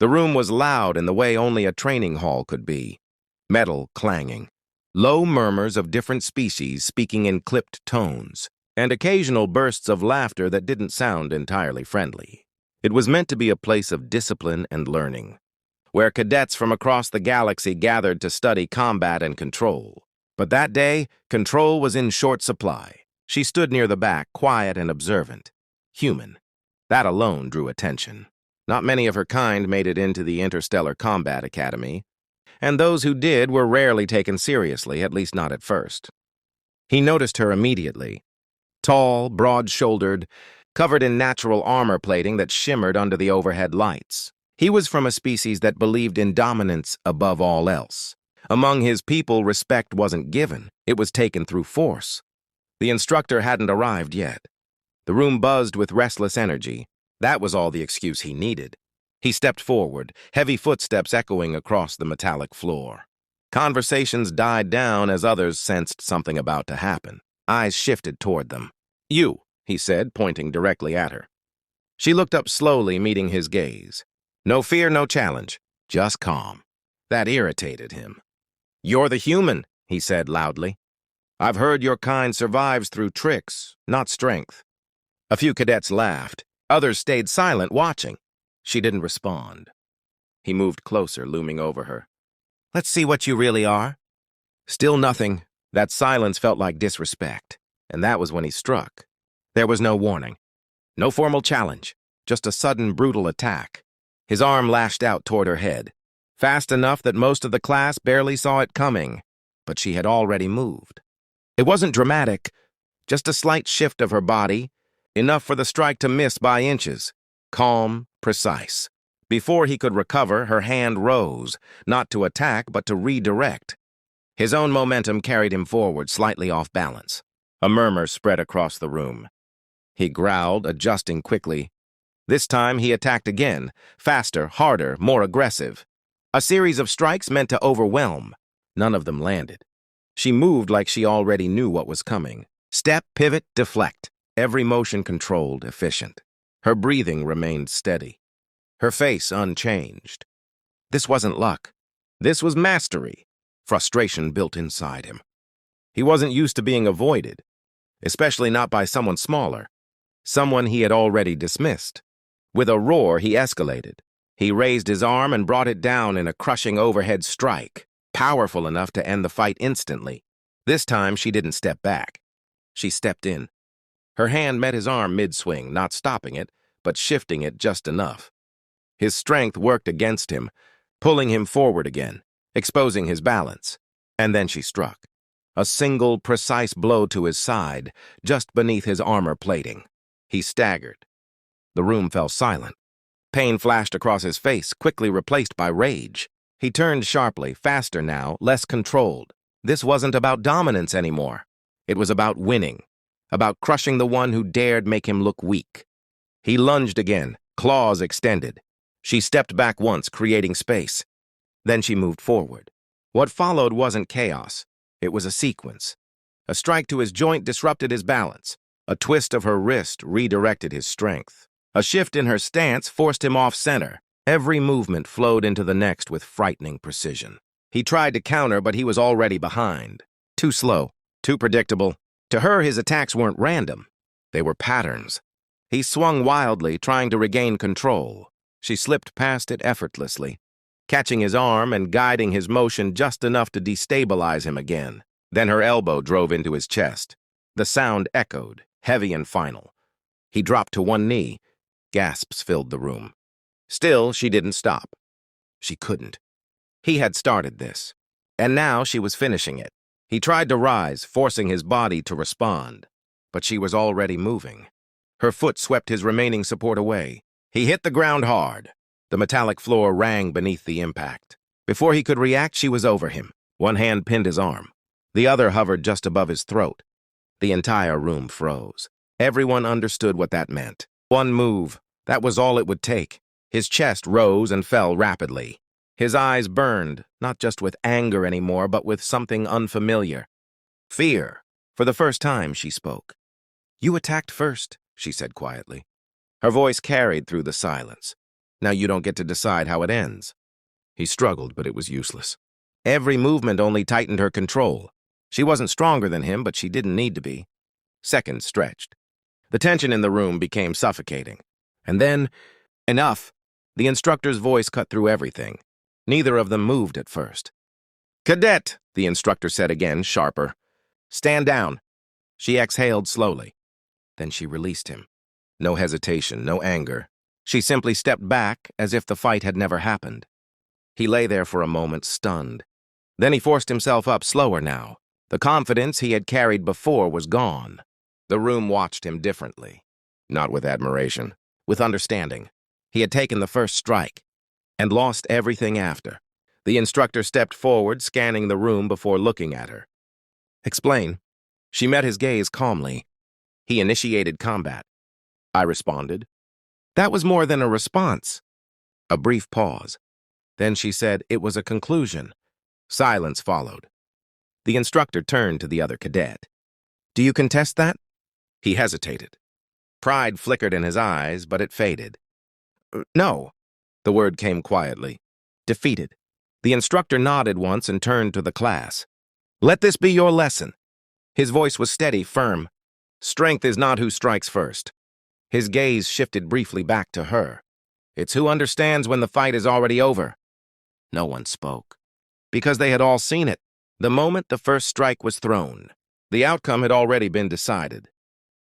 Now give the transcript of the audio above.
The room was loud in the way only a training hall could be. Metal clanging, low murmurs of different species speaking in clipped tones, and occasional bursts of laughter that didn't sound entirely friendly. It was meant to be a place of discipline and learning, where cadets from across the galaxy gathered to study combat and control. But that day, control was in short supply. She stood near the back, quiet and observant. Human. That alone drew attention. Not many of her kind made it into the Interstellar Combat Academy, and those who did were rarely taken seriously, at least not at first. He noticed her immediately. Tall, broad-shouldered, covered in natural armor plating that shimmered under the overhead lights. He was from a species that believed in dominance above all else. Among his people, respect wasn't given. It was taken through force. The instructor hadn't arrived yet. The room buzzed with restless energy. That was all the excuse he needed. He stepped forward, heavy footsteps echoing across the metallic floor. Conversations died down as others sensed something about to happen. Eyes shifted toward them. "You," he said, pointing directly at her. She looked up slowly, meeting his gaze. No fear, no challenge, just calm. That irritated him. "You're the human," he said loudly. "I've heard your kind survives through tricks, not strength." A few cadets laughed. Others stayed silent, watching. She didn't respond. He moved closer, looming over her. "Let's see what you really are." Still nothing. That silence felt like disrespect, and that was when he struck. There was no warning. No formal challenge, just a sudden, brutal attack. His arm lashed out toward her head, fast enough that most of the class barely saw it coming, but she had already moved. It wasn't dramatic, just a slight shift of her body, enough for the strike to miss by inches. Calm, precise. Before he could recover, her hand rose, not to attack, but to redirect. His own momentum carried him forward, slightly off balance. A murmur spread across the room. He growled, adjusting quickly. This time he attacked again, faster, harder, more aggressive. A series of strikes meant to overwhelm. None of them landed. She moved like she already knew what was coming. Step, pivot, deflect. Every motion controlled, efficient. Her breathing remained steady. Her face unchanged. This wasn't luck. This was mastery. Frustration built inside him. He wasn't used to being avoided, especially not by someone smaller, someone he had already dismissed. With a roar, he escalated. He raised his arm and brought it down in a crushing overhead strike, powerful enough to end the fight instantly. This time, she didn't step back. She stepped in. Her hand met his arm mid-swing, not stopping it, but shifting it just enough. His strength worked against him, pulling him forward again, exposing his balance. And then she struck. A single, precise blow to his side, just beneath his armor plating. He staggered. The room fell silent. Pain flashed across his face, quickly replaced by rage. He turned sharply, faster now, less controlled. This wasn't about dominance anymore. It was about winning, about crushing the one who dared make him look weak. He lunged again, claws extended. She stepped back once, creating space. Then she moved forward. What followed wasn't chaos. It was a sequence. A strike to his joint disrupted his balance. A twist of her wrist redirected his strength. A shift in her stance forced him off center. Every movement flowed into the next with frightening precision. He tried to counter, but he was already behind. Too slow, too predictable. To her, his attacks weren't random. They were patterns. He swung wildly, trying to regain control. She slipped past it effortlessly, catching his arm and guiding his motion just enough to destabilize him again. Then her elbow drove into his chest. The sound echoed, heavy and final. He dropped to one knee. Gasps filled the room. Still, she didn't stop. She couldn't. He had started this, and now she was finishing it. He tried to rise, forcing his body to respond, but she was already moving. Her foot swept his remaining support away. He hit the ground hard. The metallic floor rang beneath the impact. Before he could react, she was over him. One hand pinned his arm. The other hovered just above his throat. The entire room froze. Everyone understood what that meant. One move. That was all it would take. His chest rose and fell rapidly. His eyes burned, not just with anger anymore, but with something unfamiliar. Fear. For the first time, she spoke. "You attacked first," she said quietly. Her voice carried through the silence. Now you don't get to decide how it ends. He struggled, but it was useless. Every movement only tightened her control. She wasn't stronger than him, but she didn't need to be. Seconds stretched. The tension in the room became suffocating. And then, enough. The instructor's voice cut through everything. Neither of them moved at first. "Cadet," the instructor said again, sharper. "Stand down." She exhaled slowly. Then she released him. No hesitation, no anger. She simply stepped back as if the fight had never happened. He lay there for a moment, stunned. Then he forced himself up, slower now. The confidence he had carried before was gone. The room watched him differently. Not with admiration, with understanding. He had taken the first strike and lost everything after. The instructor stepped forward, scanning the room before looking at her. "Explain." She met his gaze calmly. "He initiated combat." I responded. That was more than a response. A brief pause. Then she said it was a conclusion. Silence followed. The instructor turned to the other cadet. "Do you contest that?" He hesitated. Pride flickered in his eyes, but it faded. "No." The word came quietly. "Defeated." The instructor nodded once and turned to the class. "Let this be your lesson." His voice was steady, firm. "Strength is not who strikes first." His gaze shifted briefly back to her. "It's who understands when the fight is already over." No one spoke. Because they had all seen it. The moment the first strike was thrown, the outcome had already been decided.